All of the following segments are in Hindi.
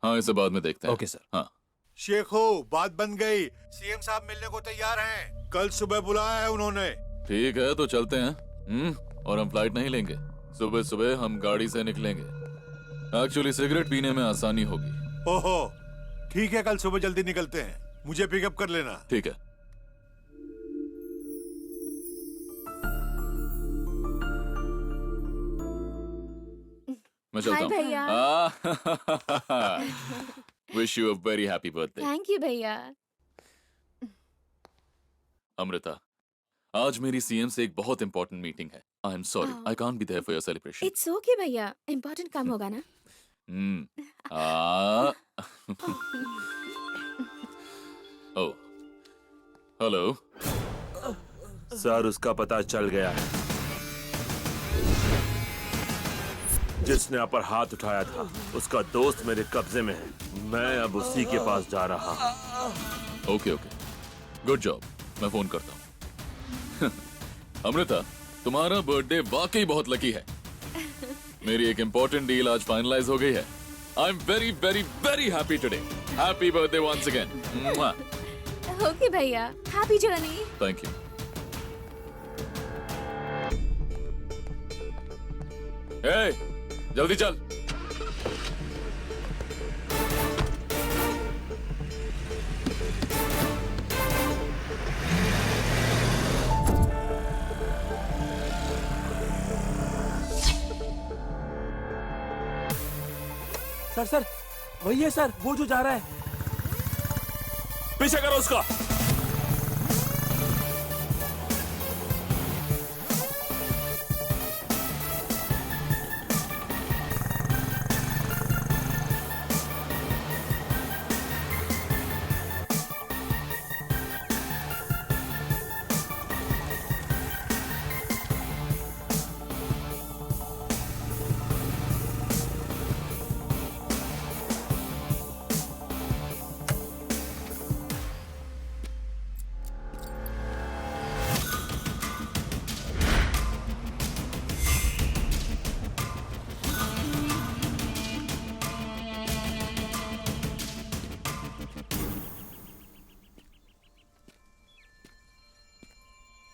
हाँ, इसे बाद में देखते हैं। Okay sir. हाँ। शेखो, बात बन गई। सीएम साहब मिलने को तैयार हैं। कल सुबह बुलाया है उन्होंने। ठीक है, तो चलते हैं। और हम फ्लाइट नहीं लेंगे, सुबह सुबह हम गाड़ी से निकलेंगे। एक्चुअली सिगरेट पीने में आसानी होगी। ओहो, ठीक है, कल सुबह जल्दी निकलते हैं। मुझे पिकअप कर लेना। ठीक है। मैं चलता हूँ। भैया। Wish you a very happy birthday. Thank you भैया। अमृता, आज मेरी सीएम से एक बहुत इंपॉर्टेंट मीटिंग है। I am sorry, I can't be there for your celebration. It's okay भैया, इम्पोर्टेंट काम होगा ना। ओह, हेलो। सर, उसका पता चल गया है। जिसने आप पर हाथ उठाया था उसका दोस्त मेरे कब्जे में है। मैं अब उसी के पास जा रहा हूँ। Okay, good job. मैं फोन करता हूँ। अमृता, तुम्हारा बर्थडे वाकई बहुत लकी है। मेरी एक इंपॉर्टेंट डील आज फाइनलाइज हो गई है। I am very very very happy today. Happy birthday once again. Okay भैया, हैप्पी जर्नी। Thank you. हे, जल्दी चल। सर वही है सर, वो जो जा रहा है। पीछे करो उसका।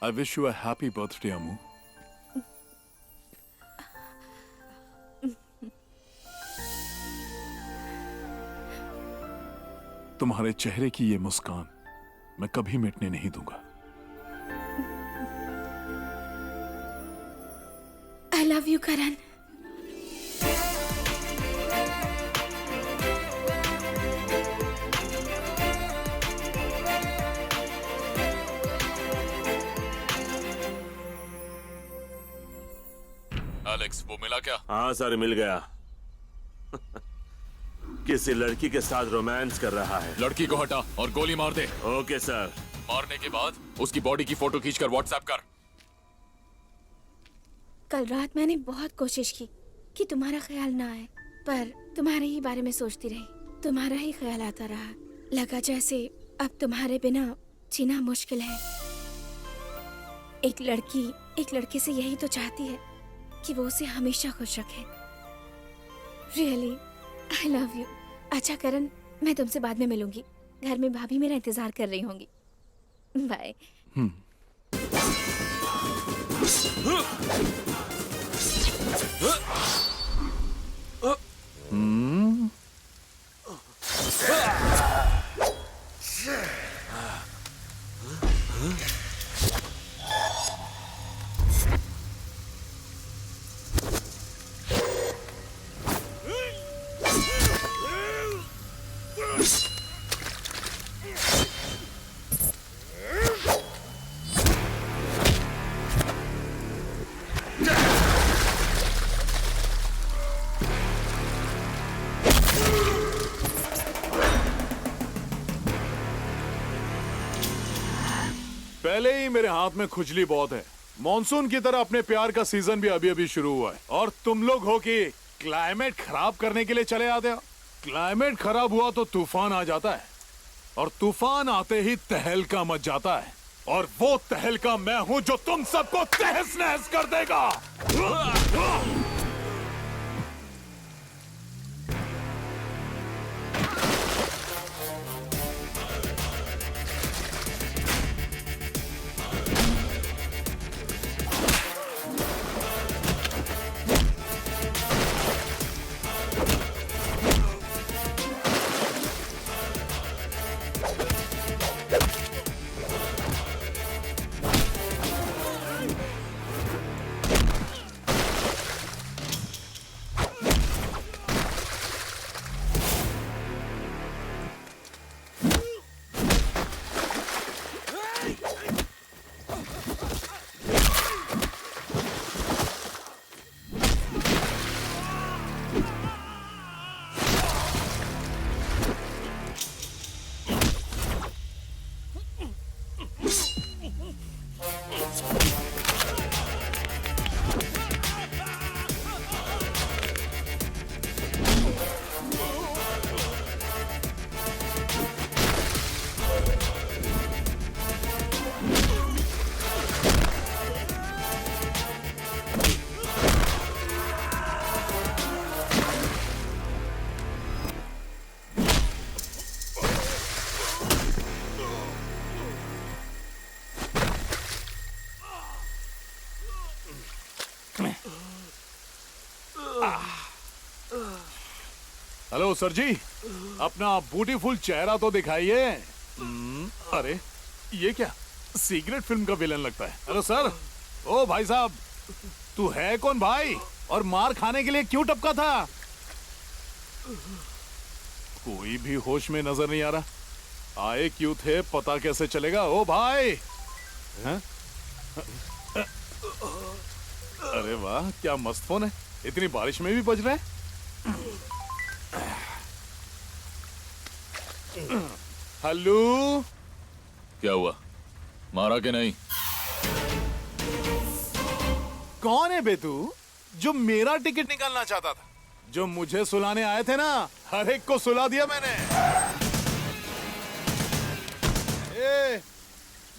I wish you a happy birthday, Amu. तुम्हारे चेहरे की ये मुस्कान मैं कभी मिटने नहीं दूंगा। I love you Karan. Alex, वो मिला क्या? हाँ सर, मिल गया। किसी लड़की के साथ रोमांस कर रहा है। लड़की को हटा और गोली मार दे। Okay sir. मारने के बाद उसकी बॉडी की फोटो खींचकर व्हाट्सएप कर। कल रात मैंने बहुत कोशिश की कि तुम्हारा ख्याल ना आए, पर तुम्हारे ही बारे में सोचती रही। तुम्हारा ही ख्याल आता रहा। लगा जैसे अब तुम्हारे बिना जीना मुश्किल है। एक लड़के से यही तो चाहती है कि वो उसे हमेशा खुश रखे। Really I love you. अच्छा करण, मैं तुमसे बाद में मिलूंगी। घर में भाभी मेरा इंतजार कर रही होंगी। बाय। पहले ही मेरे हाथ में खुजली बहुत है। मॉनसून की तरह अपने प्यार का सीजन भी अभी अभी शुरू हुआ है और तुम लोग हो कि क्लाइमेट खराब करने के लिए चले आते हो। क्लाइमेट खराब हुआ तो तूफान आ जाता है और तूफान आते ही तहलका मच जाता है और वो तहलका मैं हूं जो तुम सबको तहस नहस कर देगा। हेलो सर जी, अपना ब्यूटीफुल चेहरा तो दिखाइए। अरे ये क्या, सीक्रेट फिल्म का विलन लगता है। Hello sir. ओ भाई साहब, तू है कौन भाई, और मार खाने के लिए क्यों टपका था? कोई भी होश में नजर नहीं आ रहा। आए क्यों थे पता कैसे चलेगा? ओ भाई हैं? अरे वाह, क्या मस्त फोन है, इतनी बारिश में भी बज रहा है। हेलो, क्या हुआ, मारा के नहीं? कौन है बे तू जो मेरा टिकट निकालना चाहता था? जो मुझे सुलाने आए थे ना, हर एक को सुला दिया मैंने।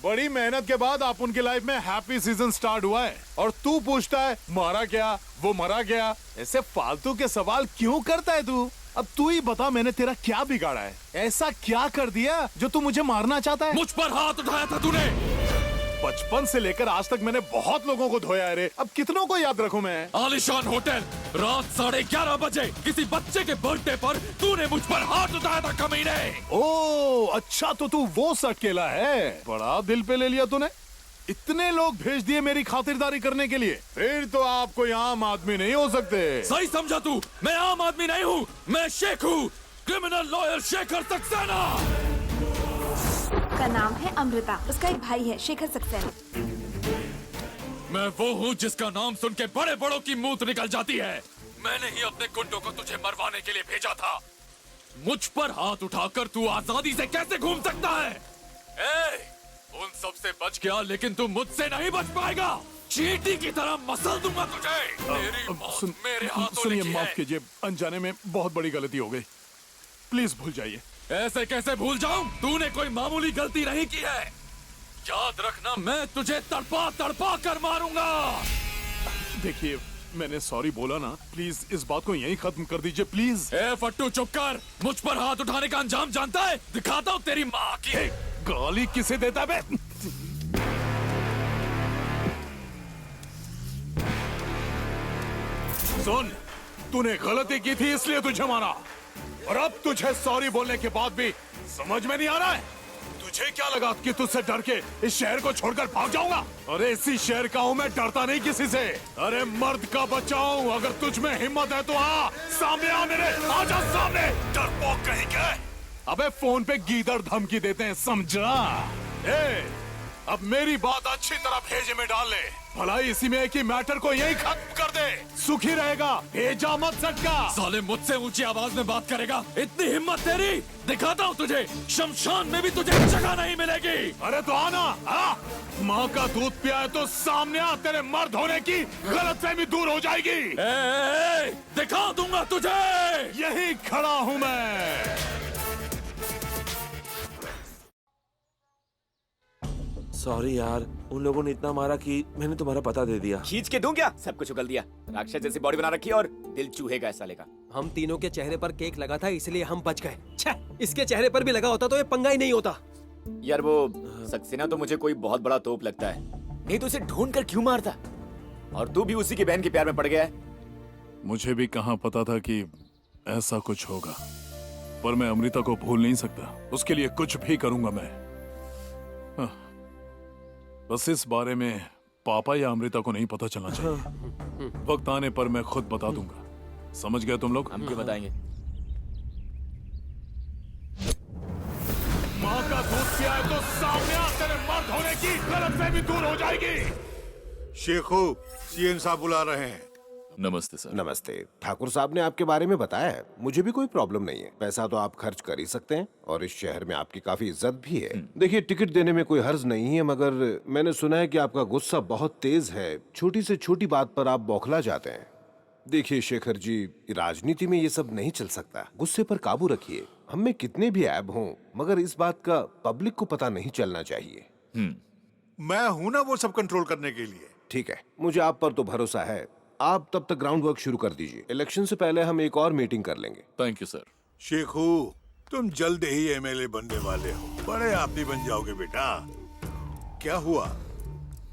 बड़ी मेहनत के बाद आप उनकी लाइफ में हैप्पी सीजन स्टार्ट हुआ है, और तू पूछता है मारा क्या, वो मरा क्या? ऐसे फालतू के सवाल क्यों करता है तू? अब तू ही बता, मैंने तेरा क्या बिगाड़ा है? ऐसा क्या कर दिया जो तू मुझे मारना चाहता है? मुझ पर हाथ उठाया था तूने। बचपन से लेकर आज तक मैंने बहुत लोगों को धोया है रे, अब कितनों को याद रखूं मैं? आलिशान होटल, रात 11:30 बजे किसी बच्चे के बर्थडे पर तूने मुझ पर हाथ उठाया था कमीने। ओ अच्छा, तो तू वो सकेला है, बड़ा दिल पे ले लिया तूने। इतने लोग भेज दिए मेरी खातिरदारी करने के लिए, फिर तो आप कोई आम आदमी नहीं हो सकते। सही समझा तू, मैं आम आदमी नहीं हूँ, मैं शेख हूँ, क्रिमिनल लॉयर शेखर सक्सेना। का नाम है अमृता, उसका एक भाई है शेखर सक्सेना। मैं वो हूँ जिसका नाम सुन के बड़े बड़ों की मूत निकल जाती है। मैंने ही अपने गुंडों को तुझे मरवाने के लिए भेजा था। मुझ पर हाथ उठाकर तू आजादी से कैसे घूम सकता है? उन सब से बच गया, लेकिन तू मुझसे नहीं बच पाएगा। चींटी की तरह मसल दूंगा तुझे। तेरी मौत मेरे हाथों सुनिए, लिखी माफ है। कीजिए, अनजाने में बहुत बड़ी गलती हो गई, प्लीज भूल जाइए। ऐसे कैसे भूल जाऊं? तूने कोई मामूली गलती नहीं की है। याद रखना, मैं तुझे तड़पा तड़पा कर मारूंगा। देखिए, मैंने सॉरी बोला ना, प्लीज इस बात को यहीं खत्म कर दीजिए प्लीज। ए फट्टू, चुप कर। मुझ पर हाथ उठाने का अंजाम जानता है? दिखाता हूँ तेरी माँ की। गाली किसे देता है बे? सुन, तूने गलती की थी इसलिए तुझे मारा, और अब तुझे सॉरी बोलने के बाद भी समझ में नहीं आ रहा है? तुझे क्या लगा कि तुझसे डर के इस शहर को छोड़कर भाग जाऊंगा? अरे इसी शहर का हूँ मैं, डरता नहीं किसी से। अरे मर्द का बच्चा हूँ, अगर तुझ में हिम्मत है तो आ, सामने आ मेरे, आजा सामने। डरपोक कहीं के। अबे फोन पे गीदड़ धमकी देते हैं, समझा? अब मेरी बात अच्छी तरह भेजे में डाल ले, भलाई इसी में एक ही मैटर को यही खत्म कर दे, सुखी रहेगा, भेजा मत सटका। साले मुझसे ऊंची आवाज में बात करेगा? इतनी हिम्मत तेरी? दिखाता हूँ तुझे, शमशान में भी तुझे जगह नहीं मिलेगी। अरे तो आना, आ? माँ का दूध पिया है तो सामने आ, तेरे मर्द होने की गलतफहमी दूर हो जाएगी। दिखा दूंगा तुझे। यही खड़ा हूँ मैं। सॉरी यार, उन लोगों ने इतना मारा कि मैंने तुम्हारा पता दे दिया। खींच के दूं क्या? सब कुछ उगल दिया। राक्षस जैसी बॉडी बना रखी है और दिल चूहे का साले का। हम तीनों के चेहरे पर केक लगा था इसलिए हम बच गए। छे, इसके चेहरे पर भी लगा होता तो ये पंगा ही नहीं होता। यार वो सक्सेना तो मुझे कोई बहुत बड़ा तोप लगता है, नहीं तो उसे ढूंढ कर क्यों मारता? और तू भी उसी की बहन के प्यार में पड़ गया है। मुझे भी कहाँ पता था कि ऐसा कुछ होगा, पर मैं अमृता को भूल नहीं सकता। उसके लिए कुछ भी करूंगा मैं। बस इस बारे में पापा या अमृता को नहीं पता चलना चाहिए। वक्त आने पर मैं खुद बता दूंगा। समझ गए तुम लोग? हम क्यों बताएंगे? माँ का दूध पिया है तो सामने आ, तेरे मर्द होने की गलतफहमी दूर हो जाएगी। शेखू, सीएन साहब बुला रहे हैं। नमस्ते सर। नमस्ते। ठाकुर साहब ने आपके बारे में बताया है, मुझे भी कोई प्रॉब्लम नहीं है। पैसा तो आप खर्च कर ही सकते हैं और इस शहर में आपकी काफी इज्जत भी है। देखिए, टिकट देने में कोई हर्ज नहीं है, मगर मैंने सुना है कि आपका गुस्सा बहुत तेज है। छोटी से छोटी बात पर आप बौखला जाते हैं। देखिए शेखर जी, राजनीति में ये सब नहीं चल सकता। गुस्से पर काबू रखिए। हम में कितने भी ऐब हों, मगर इस बात का पब्लिक को पता नहीं चलना चाहिए। मैं हूं ना वो सब कंट्रोल करने के लिए। ठीक है, मुझे आप पर तो भरोसा है। आप तब तक ग्राउंड वर्क शुरू कर दीजिए। इलेक्शन से पहले हम एक और मीटिंग कर लेंगे। Thank you sir. शेखू, तुम जल्द ही एमएलए बनने वाले हो, बड़े आदमी बन जाओगे बेटा। क्या हुआ?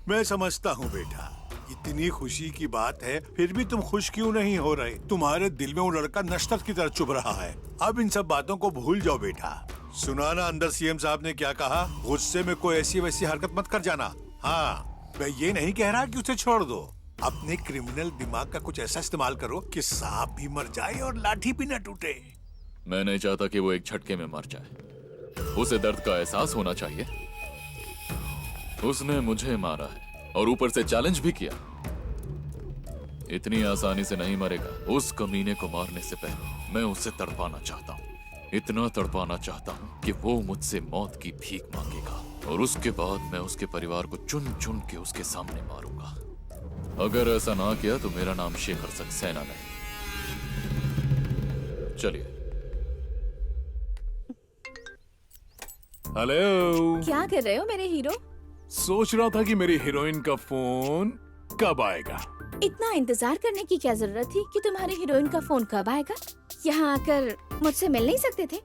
मैं समझता हूँ बेटा, इतनी खुशी की बात है, फिर भी तुम खुश क्यों नहीं हो रहे? तुम्हारे दिल में वो लड़का नशरत की तरह चुभ रहा है। अब इन सब बातों को भूल जाओ बेटा। सुना ना अंदर सीएम साहब ने क्या कहा? गुस्से में कोई ऐसी वैसी हरकत मत कर जाना। हाँ, मैं ये नहीं कह रहा कि उसे छोड़ दो। अपने क्रिमिनल दिमाग का कुछ ऐसा इस्तेमाल करो कि सांप भी मर जाए और लाठी भी न टूटे। मैं नहीं चाहता कि वो एक झटके में मर जाए। उसे दर्द का एहसास होना चाहिए। उसने मुझे मारा है और ऊपर से चैलेंज भी किया। इतनी आसानी से नहीं मरेगा। उस कमीने को मारने से पहले मैं उसे तड़पाना चाहता हूँ। इतना तड़पाना चाहता हूँ कि वो मुझसे मौत की भीख मांगेगा और उसके बाद मैं उसके परिवार को चुन चुन के उसके सामने मारूंगा। अगर ऐसा ना किया तो मेरा नाम शेखर सक्सेना नहीं। चलिए। हेलो। क्या कर रहे हो मेरे हीरो? सोच रहा था कि मेरी हीरोइन का फोन कब आएगा। इतना इंतजार करने की क्या जरूरत थी कि तुम्हारे हीरोइन का फोन कब आएगा? यहाँ आकर मुझसे मिल नहीं सकते थे?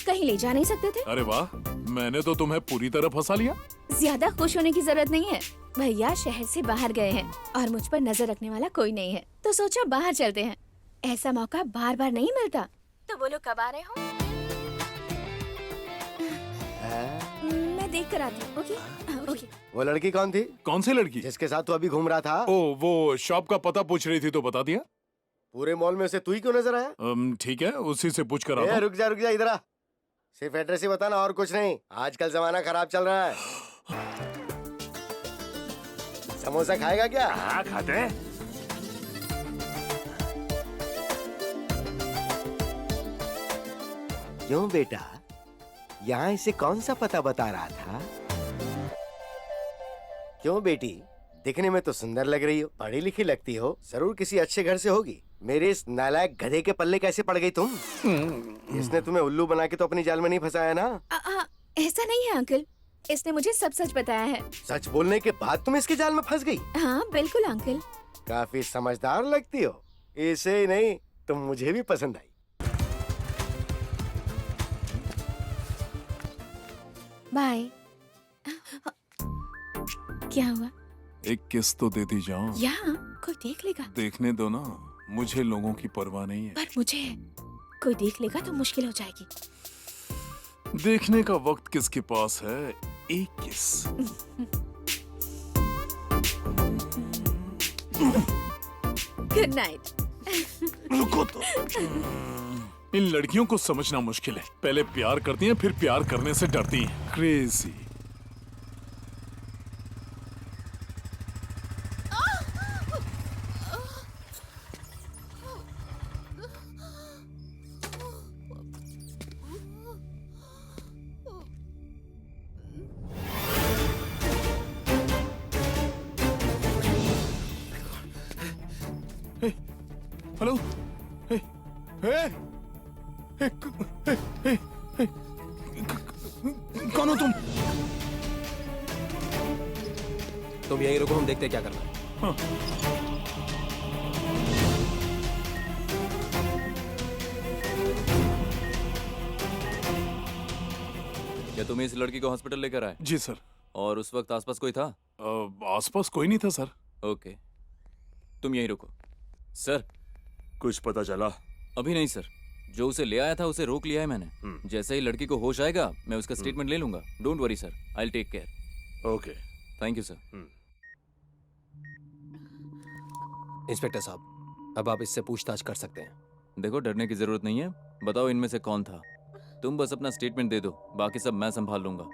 कहीं ले जा नहीं सकते थे? अरे वाह, मैंने तो तुम्हें पूरी तरह फंसा लिया। ज्यादा खुश होने की जरूरत नहीं है। भैया शहर से बाहर गए हैं और मुझ पर नजर रखने वाला कोई नहीं है, तो सोचा बाहर चलते हैं। ऐसा मौका बार बार नहीं मिलता। तो बोलो कब आ रहे हो? मैं देख कर आती हूँ। Okay okay. वो लड़की कौन थी कौन सी लड़की? जिसके साथ तू अभी घूम रहा था? ओ, वो शॉप का पता पूछ रही थी तो बता दिया। पूरे मॉल में उसे तू ही क्यों नजर आया? ठीक है, उसी से पूछ कर ए, आता हूं। रुक जा इधर आ। सिर्फ एड्रेस ही बताना और कुछ नहीं। आजकल जमाना खराब चल रहा है। समोसा खाएगा क्या? हाँ खाते हैं। क्यों बेटा, यहाँ इसे कौन सा पता बता रहा था? क्यों बेटी, दिखने में तो सुंदर लग रही हो, पढ़ी लिखी लगती हो, जरूर किसी अच्छे घर से होगी। मेरे इस नालायक गधे के पल्ले कैसे पड़ गई तुम? इसने तुम्हें उल्लू बना के तो अपनी जाल में नहीं फंसाया ना? ऐसा नहीं है अंकल, इसने मुझे सब सच बताया है। सच बोलने के बाद तुम इसके जाल में फंस गई? हाँ बिल्कुल अंकल। काफी समझदार लगती हो। इसे ही नहीं, तुम मुझे भी पसंद आई। बाय। क्या हुआ? एक किस तो देती जाओ। यहाँ कोई देख लेगा? देखने दो ना, मुझे लोगों की परवाह नहीं है। पर मुझे कोई देख लेगा तो मुश्किल हो जाएगी। देखने का वक्त किसके पास है? एक किस। Good night. रुको तो। इन लड़कियों को समझना मुश्किल है। पहले प्यार करती हैं, फिर प्यार करने से डरती हैं। क्रेजी। हेलो। हे, हे, कौन हो तुम? तुम यहीं रुको, हम देखते हैं क्या करना है। हाँ। क्या तुम इस लड़की को हॉस्पिटल लेकर आए? जी सर। और उस वक्त आसपास कोई था? आसपास कोई नहीं था सर। ओके, तुम यहीं रुको। सर, कुछ पता चला? अभी नहीं सर, जो उसे ले आया था उसे रोक लिया है मैंने। जैसे ही लड़की को होश आएगा मैं उसका स्टेटमेंट ले लूंगा। Don't worry sir, I will take care. Okay, thank you sir. Inspector साहब, अब आप इससे पूछताछ कर सकते हैं। देखो, डरने की जरूरत नहीं है। बताओ इनमें से कौन था। तुम बस अपना स्टेटमेंट दे दो, बाकी सब मैं संभाल लूंगा।